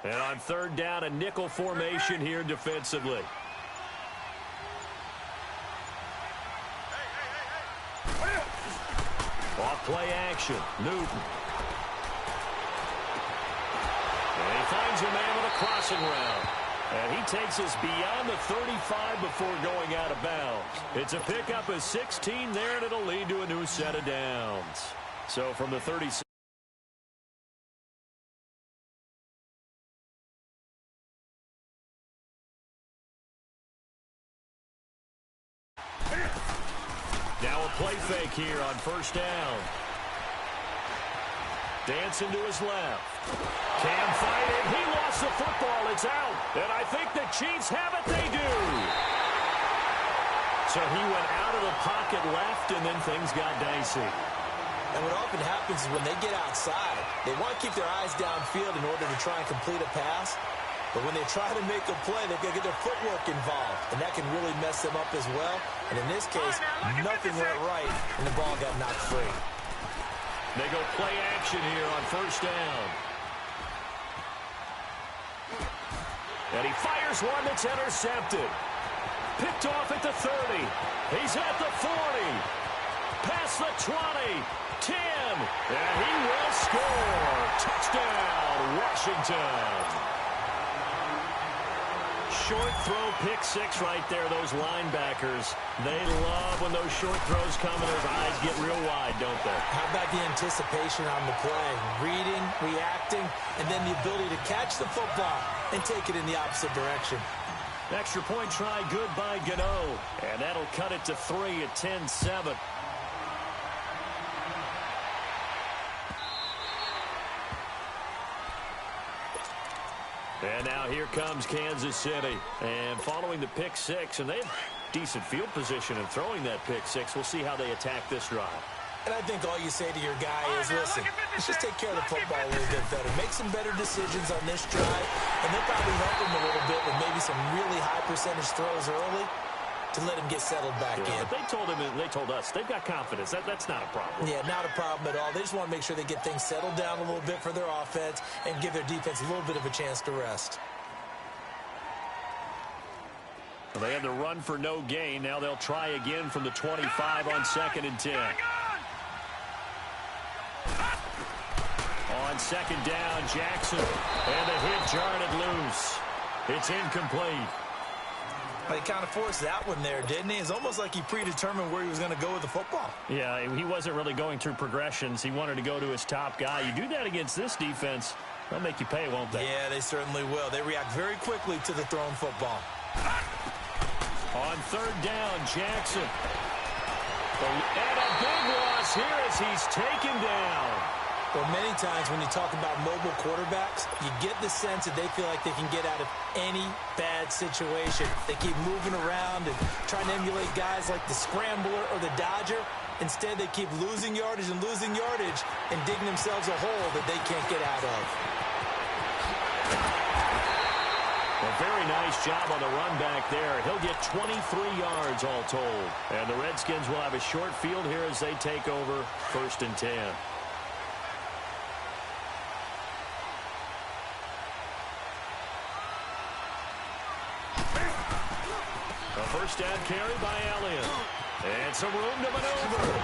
And on third down, a nickel formation here defensively. Off play action. Newton. And he finds a man with a crossing route. And he takes us beyond the 35 before going out of bounds. It's a pickup of 16 there, and it'll lead to a new set of downs. So from the 36. Now a play fake here on first down. Dancing to his left. Can't fight it. He lost the football. It's out. And I think the Chiefs have it. They do. So he went out of the pocket left, and then things got dicey. And what often happens is when they get outside, they want to keep their eyes downfield in order to try and complete a pass. But when they try to make a play, they've got to get their footwork involved. And that can really mess them up as well. And in this case, nothing went right, and the ball got knocked free. They go play action here on first down. And he fires one that's intercepted. Picked off at the 30. He's at the 40. Past the 20. 10. And he will score. Touchdown, Washington. Short throw, pick six right there, those linebackers. They love when those short throws come and those eyes get real wide, don't they? How about the anticipation on the play? Reading, reacting, and then the ability to catch the football and take it in the opposite direction. Extra point try good by Gano. And that'll cut it to 3 at 10-7. And now here comes Kansas City. And following the pick six, and they have decent field position in throwing that pick six. We'll see how they attack this drive. And I think all you say to your guy is, listen, let's just take care of the football a little bit better. Make some better decisions on this drive, and they'll probably help him a little bit with maybe some really high percentage throws early to let him get settled back in. But they told us they've got confidence. That's not a problem. Yeah, not a problem at all. They just want to make sure they get things settled down a little bit for their offense and give their defense a little bit of a chance to rest. Well, they had the run for no gain. Now they'll try again from the 25 on 2nd and 10. On second down, Jackson. And the hit jarred it loose. It's incomplete. He kind of forced that one there, didn't he? It's almost like he predetermined where he was going to go with the football. Yeah, he wasn't really going through progressions. He wanted to go to his top guy. You do that against this defense, they'll make you pay, won't they? Yeah, they certainly will. They react very quickly to the thrown football. On third down, Jackson. And a big loss here as he's taken down. Well, many times when you talk about mobile quarterbacks, you get the sense that they feel like they can get out of any bad situation. They keep moving around and trying to emulate guys like the scrambler or the dodger. Instead, they keep losing yardage and digging themselves a hole that they can't get out of. A very nice job on the run back there. He'll get 23 yards all told. And the Redskins will have a short field here as they take over 1st and 10. A first down carry by Elliott. And some room to maneuver.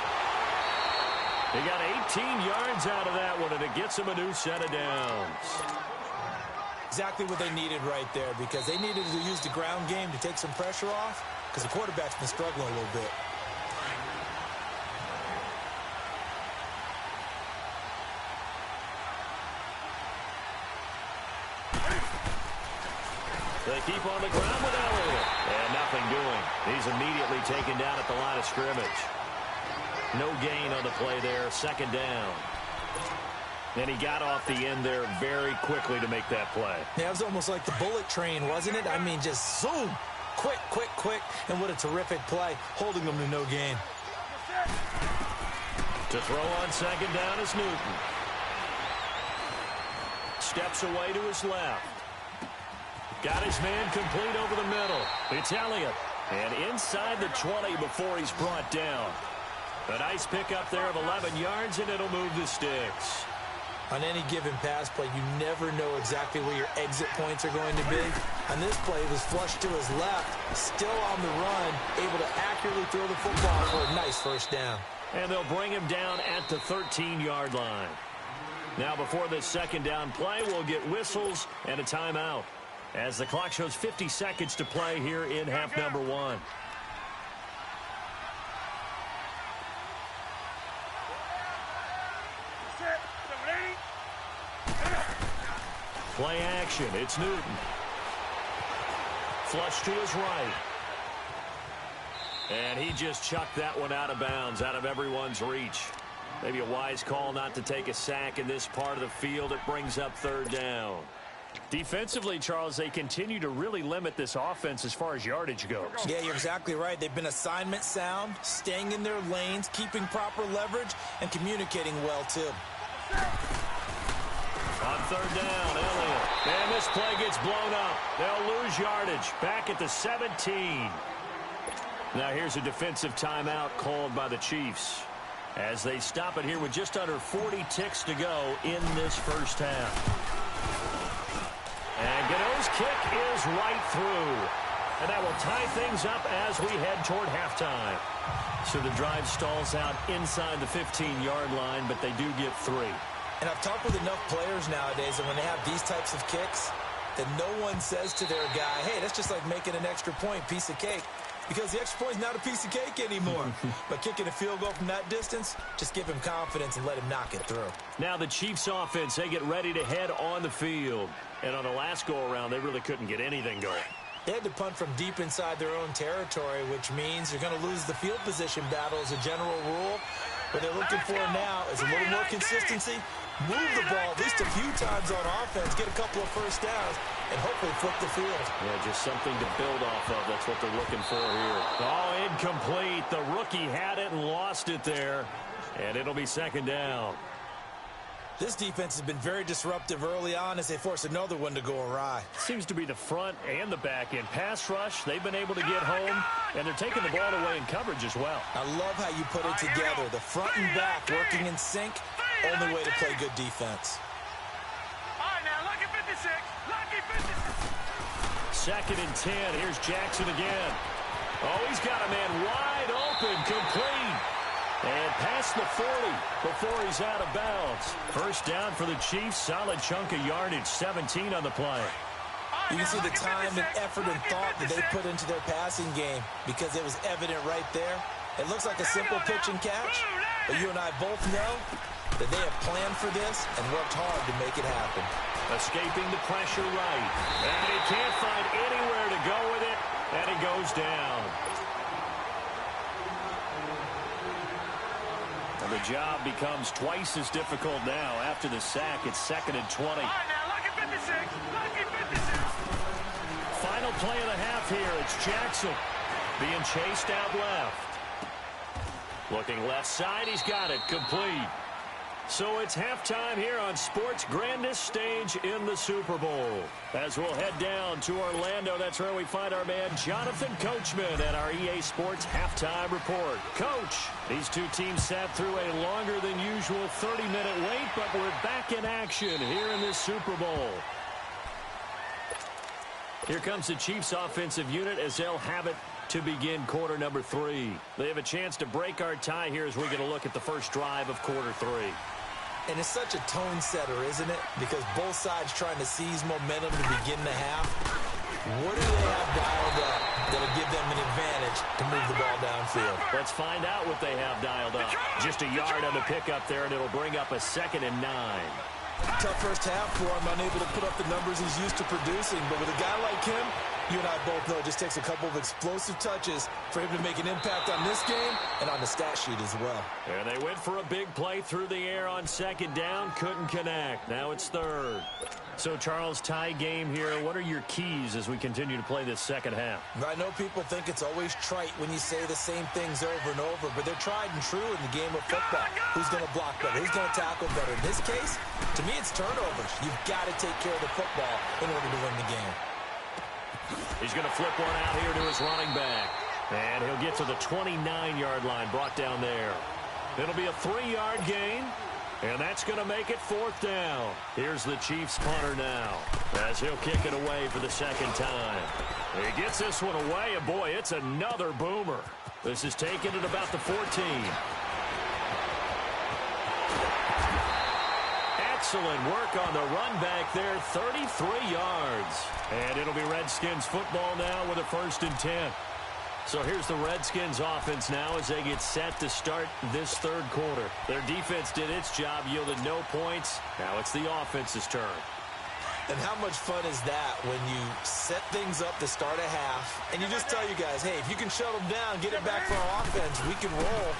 He got 18 yards out of that one, and it gets him a new set of downs. Exactly what they needed right there, because they needed to use the ground game to take some pressure off, because the quarterback's been struggling a little bit. They keep on the ground with Elliott. And nothing doing. He's immediately taken down at the line of scrimmage. No gain on the play there. 2nd down. And he got off the end there very quickly to make that play. Yeah, it was almost like the bullet train, wasn't it? I mean, just zoom. Quick. And what a terrific play, holding them to no gain. To throw on 2nd down is Newton. Steps away to his left. Got his man complete over the middle. It's Elliott. And inside the 20 before he's brought down. A nice pickup there of 11 yards, and it'll move the sticks. On any given pass play, you never know exactly where your exit points are going to be. On this play, it was flushed to his left, still on the run, able to accurately throw the football for a nice first down. And they'll bring him down at the 13-yard line. Now, before this second down play, we'll get whistles and a timeout, as the clock shows 50 seconds to play here in half number 1. Play action. It's Newton. Flush to his right. And he just chucked that one out of bounds, out of everyone's reach. Maybe a wise call not to take a sack in this part of the field. It brings up third down. Defensively, Charles, they continue to really limit this offense as far as yardage goes. Yeah, you're exactly right. They've been assignment sound, staying in their lanes, keeping proper leverage, and communicating well, too. On third down, Elliott. And this play gets blown up. They'll lose yardage. Back at the 17. Now here's a defensive timeout called by the Chiefs, as they stop it here with just under 40 ticks to go in this first half. And Gano's kick is right through. And that will tie things up as we head toward halftime. So the drive stalls out inside the 15-yard line, but they do get 3. And I've talked with enough players nowadays that when they have these types of kicks, that no one says to their guy, hey, that's just like making an extra point, piece of cake. Because the extra point is not a piece of cake anymore. But kicking a field goal from that distance, just give him confidence and let him knock it through. Now the Chiefs offense, they get ready to head on the field. And on the last go-around, they really couldn't get anything going. They had to punt from deep inside their own territory, which means you're going to lose the field position battle as a general rule. What they're looking for now is a little more consistency, move the ball at least a few times on offense, get a couple of first downs, and hopefully flip the field. Yeah, just something to build off of. That's what they're looking for here. Oh, incomplete. The rookie had it and lost it there, and it'll be second down. This defense has been very disruptive early on as they force another one to go awry. Seems to be the front and the back end. Pass rush, they've been able to get home, and they're taking the ball away in coverage as well. I love how you put it together. The front and back working in sync, only way to play good defense. All right, now, lucky 56. Lucky 56. Second and 10. Here's Jackson again. Oh, he's got a man wide open, complete. And past the 40 before he's out of bounds. First down for the Chiefs. Solid chunk of yardage, 17 on the play. You can see the time and effort and thought that they put into their passing game because it was evident right there. It looks like a simple pitch and catch, but you and I both know that they have planned for this and worked hard to make it happen. Escaping the pressure right. And he can't find anywhere to go with it, and he goes down. And the job becomes twice as difficult now. After the sack, it's second and 20. All right, now, lucky 56. Lucky 56. Final play of the half here. It's Jackson being chased out left. Looking left side. He's got it. Complete. So it's halftime here on sports' grandest stage in the Super Bowl. As we'll head down to Orlando, that's where we find our man Jonathan Coachman at our EA Sports Halftime Report. Coach, these two teams sat through a longer than usual 30-minute wait, but we're back in action here in this Super Bowl. Here comes the Chiefs offensive unit as they'll have it to begin quarter number 3. They have a chance to break our tie here as we get a look at the first drive of quarter 3. And it's such a tone setter, isn't it? Because both sides trying to seize momentum to begin the half. What do they have dialed up that'll give them an advantage to move the ball downfield? Let's find out what they have dialed up. Just a yard on the pickup there, and it'll bring up a 2nd and 9. Tough first half for him, unable to put up the numbers he's used to producing. But with a guy like him, you and I both know it just takes a couple of explosive touches for him to make an impact on this game and on the stat sheet as well. And they went for a big play through the air on second down. Couldn't connect. Now it's third. So, Charles, tie game here. What are your keys as we continue to play this second half? I know people think it's always trite when you say the same things over and over, but they're tried and true in the game of football. Who's going to block better? Who's going to tackle better? In this case, to me, it's turnovers. You've got to take care of the football in order to win the game. He's going to flip one out here to his running back. And he'll get to the 29-yard line, brought down there. It'll be a 3-yard gain. And that's going to make it 4th down. Here's the Chiefs punter now, as he'll kick it away for the 2nd time. He gets this one away, and boy, it's another boomer. This is taken at about the 14. Excellent work on the run back there, 33 yards. And it'll be Redskins football now with a 1st and 10. So here's the Redskins offense now as they get set to start this 3rd quarter. Their defense did its job, yielded no points. Now it's the offense's turn. And how much fun is that when you set things up to start a half, and you just tell you guys, hey, if you can shut them down, get it back for our offense, we can roll.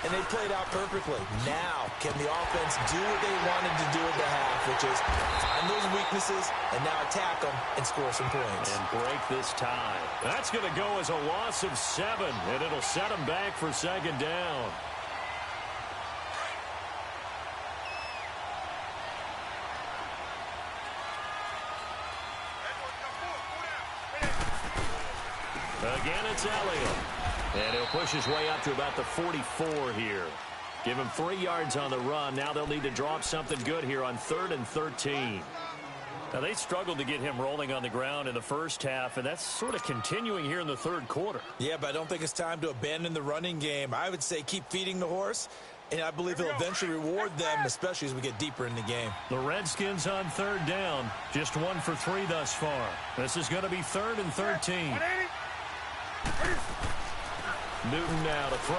And they played out perfectly. Now, can the offense do what they wanted to do at the half, which is find those weaknesses and now attack them and score some points. And break this tie. That's going to go as a loss of 7, and it'll set them back for 2nd down. Again, it's Elliott. And he'll push his way up to about the 44 here. Give him 3 yards on the run. Now they'll need to draw up something good here on 3rd and 13. Now, they struggled to get him rolling on the ground in the first half, and that's sort of continuing here in the 3rd quarter. Yeah, but I don't think it's time to abandon the running game. I would say keep feeding the horse, and I believe he'll eventually reward them, especially as we get deeper in the game. The Redskins on 3rd down. Just 1 for 3 thus far. This is going to be 3rd and 13. Newton now to throw.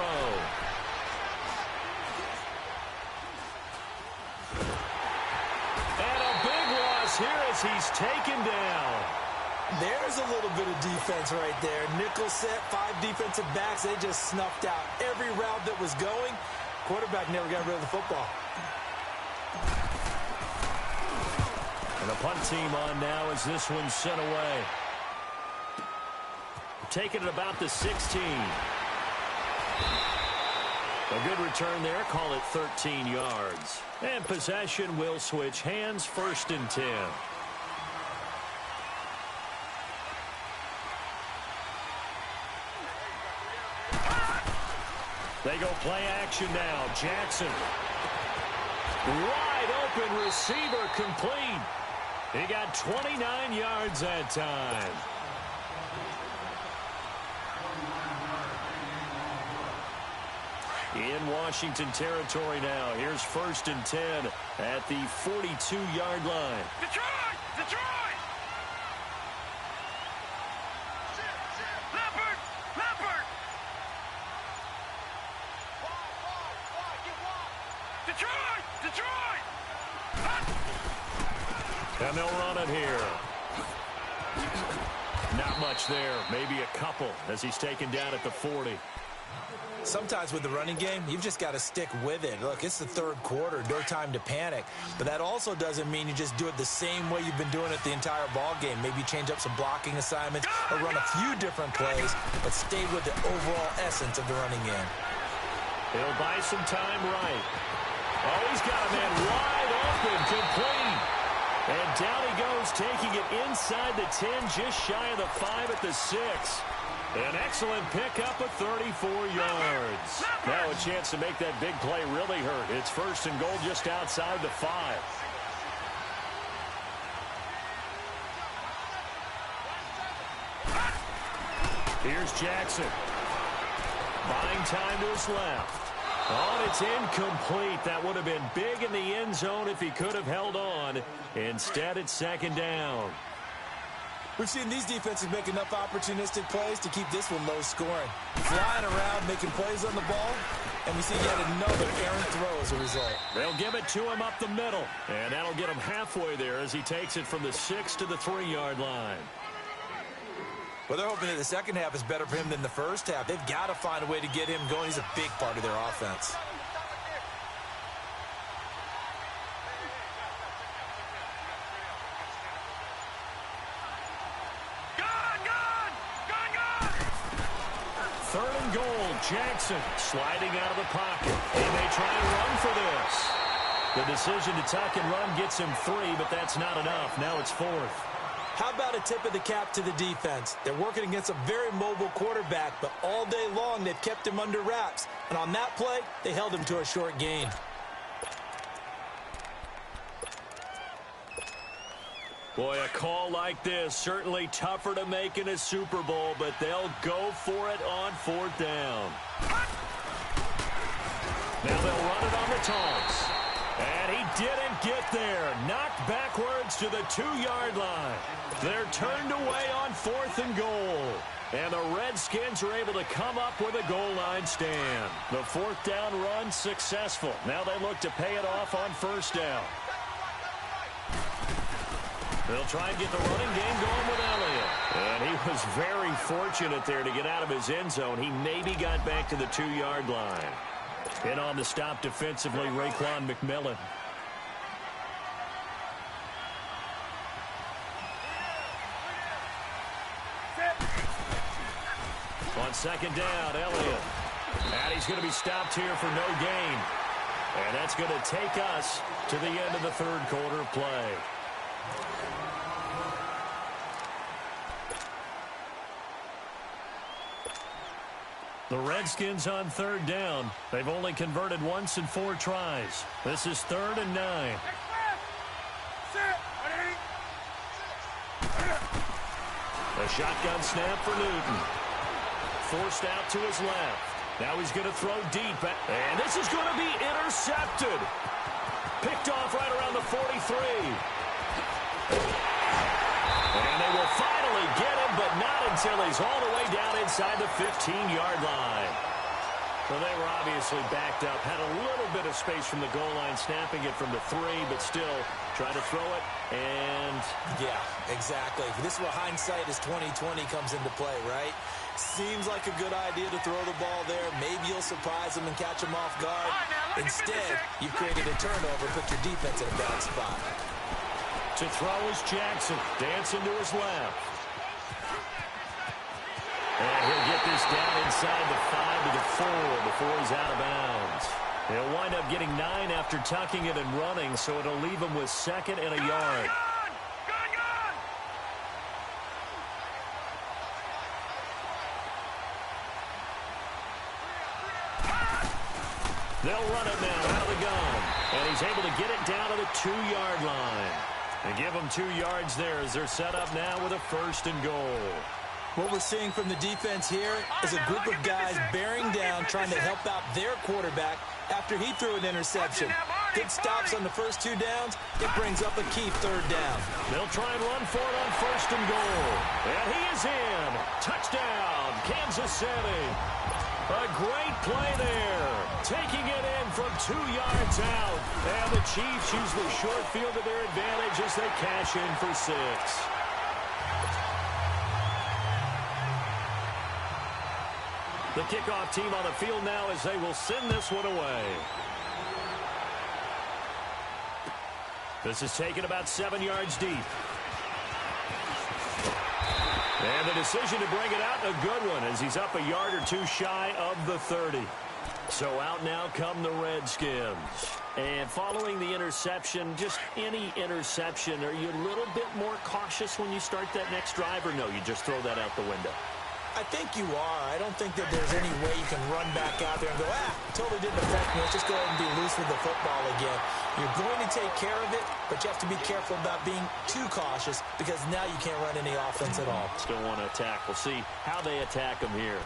And a big loss here as he's taken down. There's a little bit of defense right there. Nickel set, 5 defensive backs. They just snuffed out every route that was going. Quarterback never got rid of the football. And the punt team on now as this one's sent away. Taking it about the 16. A good return there. Call it 13 yards. And possession will switch hands. 1st and 10. They go play action now. Jackson. Wide open receiver complete. He got 29 yards that time. In Washington territory now. Here's 1st and 10 at the 42-yard line. Detroit! Detroit! Leopard! Leopard! Detroit! Detroit! And they'll run it here. Not much there. Maybe a couple as he's taken down at the 40. Sometimes with the running game, you've just got to stick with it. Look, it's the 3rd quarter, no time to panic. But that also doesn't mean you just do it the same way you've been doing it the entire ball game. Maybe change up some blocking assignments or run a few different plays, but stay with the overall essence of the running game. He'll buy some time right. Oh, he's got a man wide open, complete. And down he goes, taking it inside the 10, just shy of the 5 at the 6. An excellent pickup of 34 yards. Now a chance to make that big play really hurt. It's 1st and goal just outside the 5. Here's Jackson. Buying time to his left. Oh, and it's incomplete. That would have been big in the end zone if he could have held on. Instead, it's 2nd down. We've seen these defenses make enough opportunistic plays to keep this one low scoring. Flying around, making plays on the ball, and we see yet another errant throw as a result. They'll give it to him up the middle, and that'll get him halfway there as he takes it from the 6 to the 3-yard line. Well, they're hoping that the second half is better for him than the first half. They've got to find a way to get him going. He's a big part of their offense. Jackson sliding out of the pocket. He may try and run for this. The decision to tuck and run gets him 3, but that's not enough. Now it's 4th. How about a tip of the cap to the defense? They're working against a very mobile quarterback, but all day long they've kept him under wraps. And on that play, they held him to a short gain. Boy, a call like this, certainly tougher to make in a Super Bowl, but they'll go for it on 4th down. Now they'll run it on the toss. And he didn't get there. Knocked backwards to the 2-yard line. They're turned away on 4th and goal. And the Redskins are able to come up with a goal line stand. The 4th down run successful. Now they look to pay it off on 1st down. They'll try and get the running game going with Elliott. And he was very fortunate there to get out of his end zone. He maybe got back to the 2-yard line. In on the stop defensively, Raekwon McMillan. On 2nd down, Elliott. And he's going to be stopped here for no gain. And that's going to take us to the end of the 3rd quarter of play. The Redskins on 3rd down. They've only converted once in 4 tries. This is 3rd and 9. A shotgun snap for Newton. Forced out to his left. Now he's going to throw deep. And this is going to be intercepted. Picked off right around the 43. And they will finally get him, but not until he's all the way down inside the 15-yard line. Well, they were obviously backed up, had a little bit of space from the goal line, snapping it from the 3, but still trying to throw it, and... Yeah, exactly. This is where hindsight is 20/20 comes into play, right? Seems like a good idea to throw the ball there. Maybe you'll surprise him and catch him off guard. Instead, you've created a turnover, put your defense in a bad spot. To throw is Jackson, dancing to his left. And he'll get this down inside the 5 to the 4 before he's out of bounds. He'll wind up getting 9 after tucking it and running, so it'll leave him with 2nd and a yard. They'll run it now out of the gun. And he's able to get it down to the 2-yard line. And give them 2 yards there as they're set up now with a 1st and goal. What we're seeing from the defense here is a group of guys bearing down, trying to help out their quarterback after he threw an interception. Good stops on the first 2 downs. It brings up a key 3rd down. They'll try and run for it on 1st and goal. And he is in. Touchdown, Kansas City. A great play there. Taking it in from 2 yards out. And the Chiefs use the short field to their advantage as they cash in for 6. The kickoff team on the field now as they will send this one away. This is taken about 7 yards deep. And the decision to bring it out, a good one, as he's up a yard or 2 shy of the 30. So out now come the Redskins. And following the interception, just any interception, are you a little bit more cautious when you start that next drive, or no, you just throw that out the window? I think you are. I don't think that there's any way you can run back out there and go, totally didn't affect me. Let's just go ahead and be loose with the football again. You're going to take care of it, but you have to be careful about being too cautious because now you can't run any offense at all. Still want to attack. We'll see how they attack them here.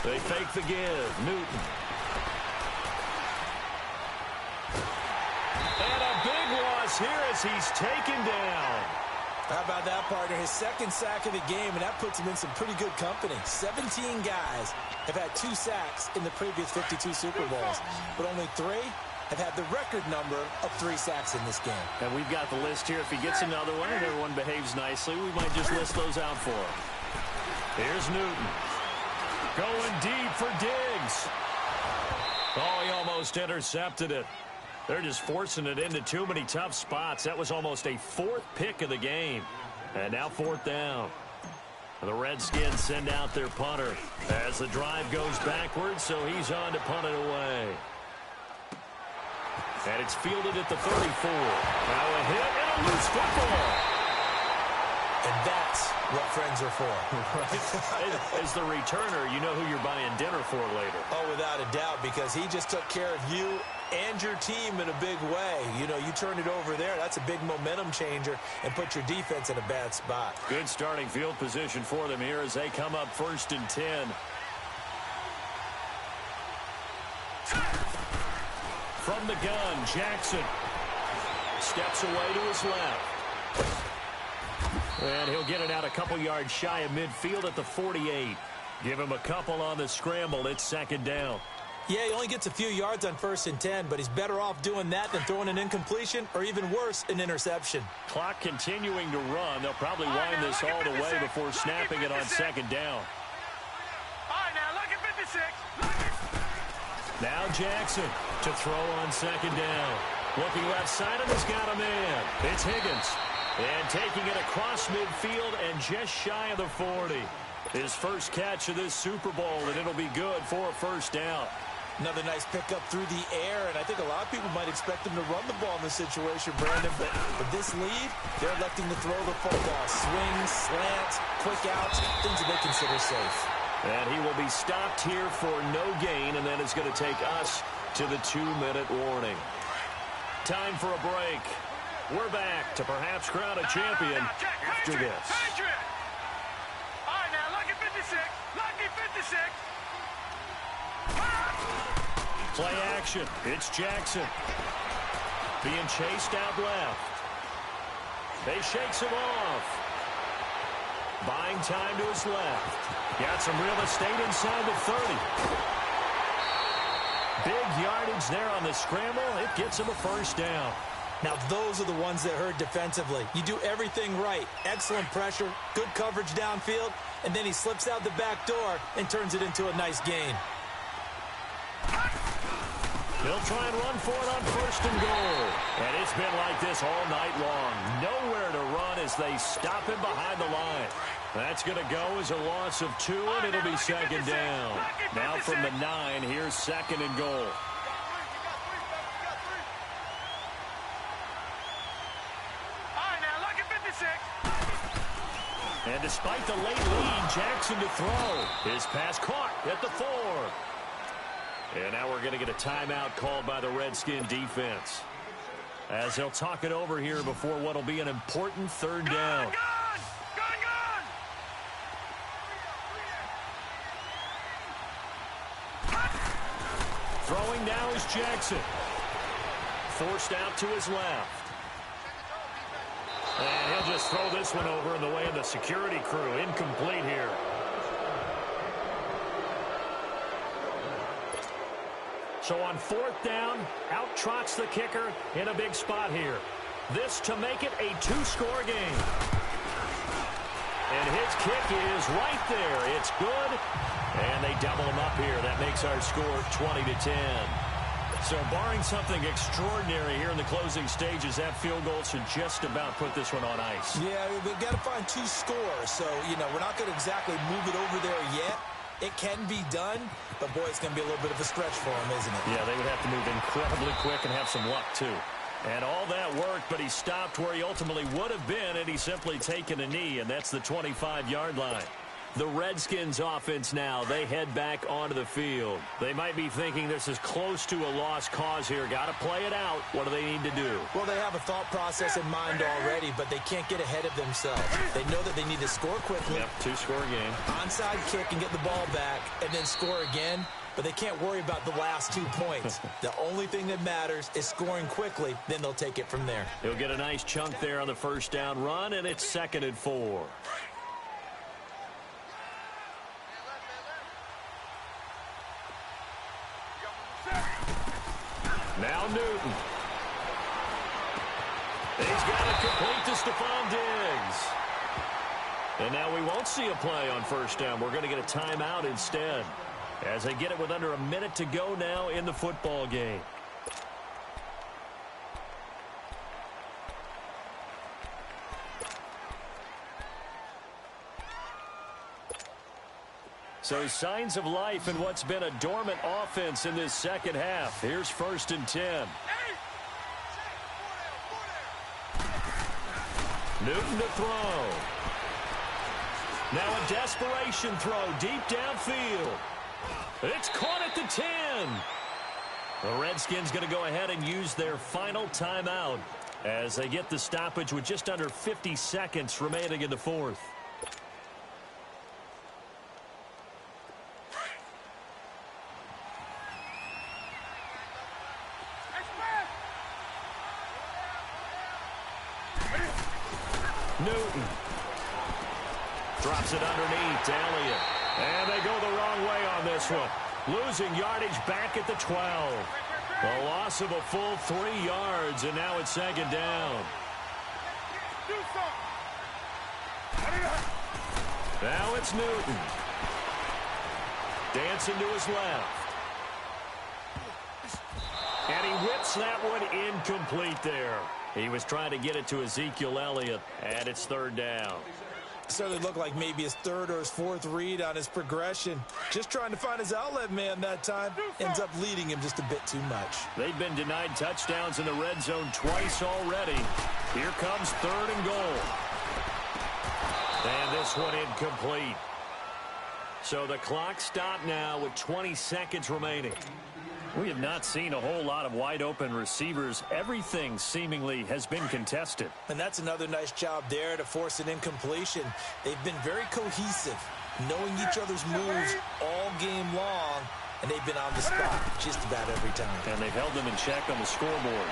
They fake the give. Newton. And a big loss here as he's taken down. How about that, partner? His 2nd sack of the game, and that puts him in some pretty good company. 17 guys have had 2 sacks in the previous 52 Super Bowls, but only 3 have had the record number of 3 sacks in this game. And we've got the list here. If he gets another one and everyone behaves nicely, we might just list those out for him. Here's Newton. Going deep for Diggs. Oh, he almost intercepted it. They're just forcing it into too many tough spots. That was almost a 4th pick of the game. And now 4th down. The Redskins send out their punter as the drive goes backwards, so he's on to punt it away. And it's fielded at the 34. Now a hit and a loose football. And that's what friends are for. Right. As the returner, you know who you're buying dinner for later. Oh, without a doubt, because he just took care of you and your team in a big way. You know, you turn it over there, that's a big momentum changer, and put your defense in a bad spot. Good starting field position for them here as they come up 1st and 10. From the gun, Jackson steps away to his left. And he'll get it out a couple yards shy of midfield at the 48. Give him a couple on the scramble. It's 2nd down. Yeah, he only gets a few yards on 1st and 10, but he's better off doing that than throwing an incompletion or even worse, an interception. Clock continuing to run. They'll probably wind this all the way before snapping it on 2nd down. All right, now, look at 56. Now Jackson to throw on 2nd down. Looking left side, and he's got a man. It's Higgins. And taking it across midfield and just shy of the 40. His first catch of this Super Bowl, and it'll be good for a 1st down. Another nice pickup through the air, and I think a lot of people might expect him to run the ball in this situation, Brandon. But with this lead, they're electing to throw the football. Swings, slants, quick outs, things that they consider safe. And he will be stopped here for no gain, and then it's going to take us to the 2-minute warning. Time for a break. We're back to perhaps crown a champion after this. All right, now, lucky 56. Lucky 56. Play action. It's Jackson. Being chased out left. They shakes him off. Buying time to his left. Got some real estate inside the 30. Big yardage there on the scramble. It gets him a 1st down. Now, those are the ones that hurt defensively. You do everything right. Excellent pressure, good coverage downfield, and then he slips out the back door and turns it into a nice gain. They'll try and run for it on 1st and goal. And it's been like this all night long. Nowhere to run as they stop him behind the line. That's going to go as a loss of 2, and it'll be 2nd down. Now from the 9, here's 2nd and goal. And despite the late lead, Jackson to throw. His pass caught at the 4. And now we're going to get a timeout called by the Redskin defense, as they'll talk it over here before what will be an important 3rd down. Gun! Throwing now is Jackson. Forced out to his left. And he'll just throw this one over in the way of the security crew. Incomplete here. So on 4th down, out trots the kicker in a big spot here. This to make it a 2-score game. And his kick is right there. It's good. And they double him up here. That makes our score 20-10. So barring something extraordinary here in the closing stages, that field goal should just about put this one on ice. Yeah, we've got to find 2 scores. So, you know, we're not going to exactly move it over there yet. It can be done, but, boy, it's going to be a little bit of a stretch for him, isn't it? Yeah, they would have to move incredibly quick and have some luck, too. And all that worked, but he stopped where he ultimately would have been, and he's simply taken a knee, and that's the 25-yard line. The Redskins offense now, they head back onto the field. They might be thinking this is close to a lost cause here. Got to play it out. What do they need to do? Well, they have a thought process in mind already, but they can't get ahead of themselves. They know that they need to score quickly. Yep, 2-score game. Onside kick and get the ball back and then score again, but they can't worry about the last 2 points. The only thing that matters is scoring quickly, then they'll take it from there. He'll get a nice chunk there on the 1st down run, and it's 2nd and 4. Now Newton. He's got it complete to Stephon Diggs. And now we won't see a play on 1st down. We're going to get a timeout instead, as they get it with under a minute to go now in the football game. So signs of life in what's been a dormant offense in this 2nd half. Here's 1st and 10. Newton to throw. Now a desperation throw deep downfield. It's caught at the 10. The Redskins going to go ahead and use their final timeout as they get the stoppage with just under 50 seconds remaining in the fourth. Newton drops it underneath to Elliott. And they go the wrong way on this one. Losing yardage back at the 12. A loss of a full 3 yards, and now it's second down. Now it's Newton. Dancing to his left. And he whips that one incomplete there. He was trying to get it to Ezekiel Elliott, and it's third down. Certainly looked like maybe his third or his fourth read on his progression. Just trying to find his outlet man that time. Ends up leading him just a bit too much. They've been denied touchdowns in the red zone twice already. Here comes third and goal. And this one incomplete. So the clock stopped now with 20 seconds remaining. We have not seen a whole lot of wide-open receivers. Everything seemingly has been contested. And that's another nice job there to force an incompletion. They've been very cohesive, knowing each other's moves all game long, and they've been on the spot just about every time. And they've held them in check on the scoreboard.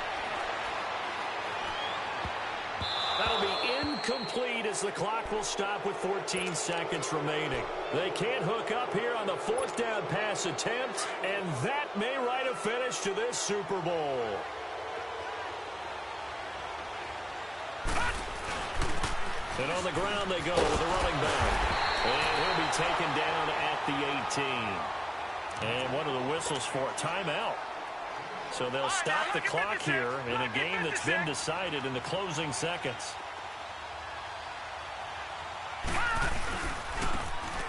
That'll be incomplete as the clock will stop with 14 seconds remaining. They can't hook up here on the fourth down pass attempt, and that may write a finish to this Super Bowl. And on the ground they go with the running back. And he'll be taken down at the 18. And what are the whistles for? Timeout. So they'll stop the clock here in a game that's been decided in the closing seconds.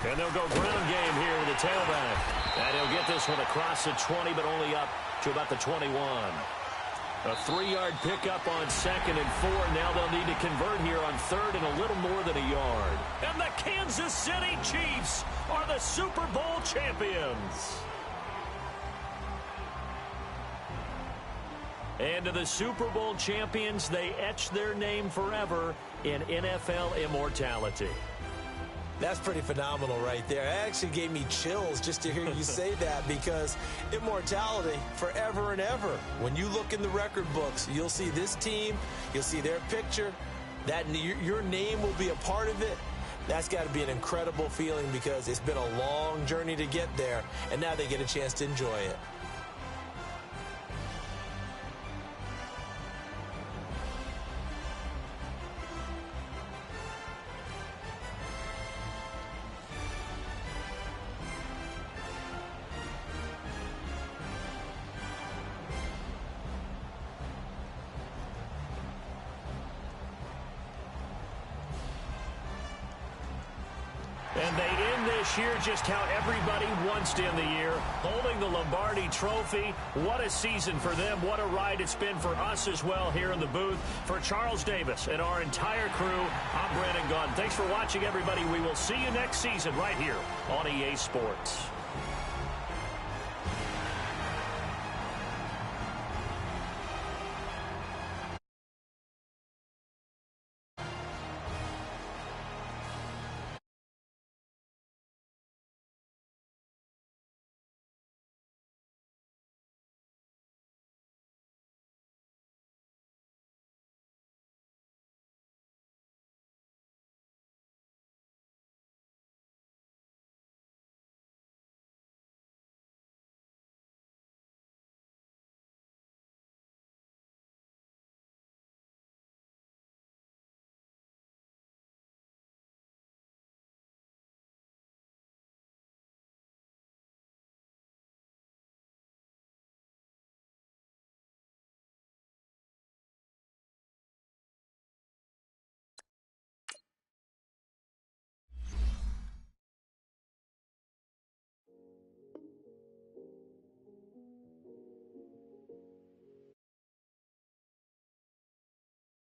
And they'll go ground game here with the tailback. And he'll get this one across the 20, but only up to about the 21. A 3-yard pickup on 2nd and 4. Now they'll need to convert here on 3rd and a little more than a yard. And the Kansas City Chiefs are the Super Bowl champions. And to the Super Bowl champions, they etch their name forever in NFL immortality. That's pretty phenomenal right there. It actually gave me chills just to hear you say that, because immortality forever and ever. When you look in the record books, you'll see this team, you'll see their picture, that your name will be a part of it. That's got to be an incredible feeling, because it's been a long journey to get there, and now they get a chance to enjoy it. And they end this year just how everybody wants to end the year, holding the Lombardi Trophy. What a season for them. What a ride it's been for us as well here in the booth. For Charles Davis and our entire crew, I'm Brandon Gaudin. Thanks for watching, everybody. We will see you next season right here on EA Sports.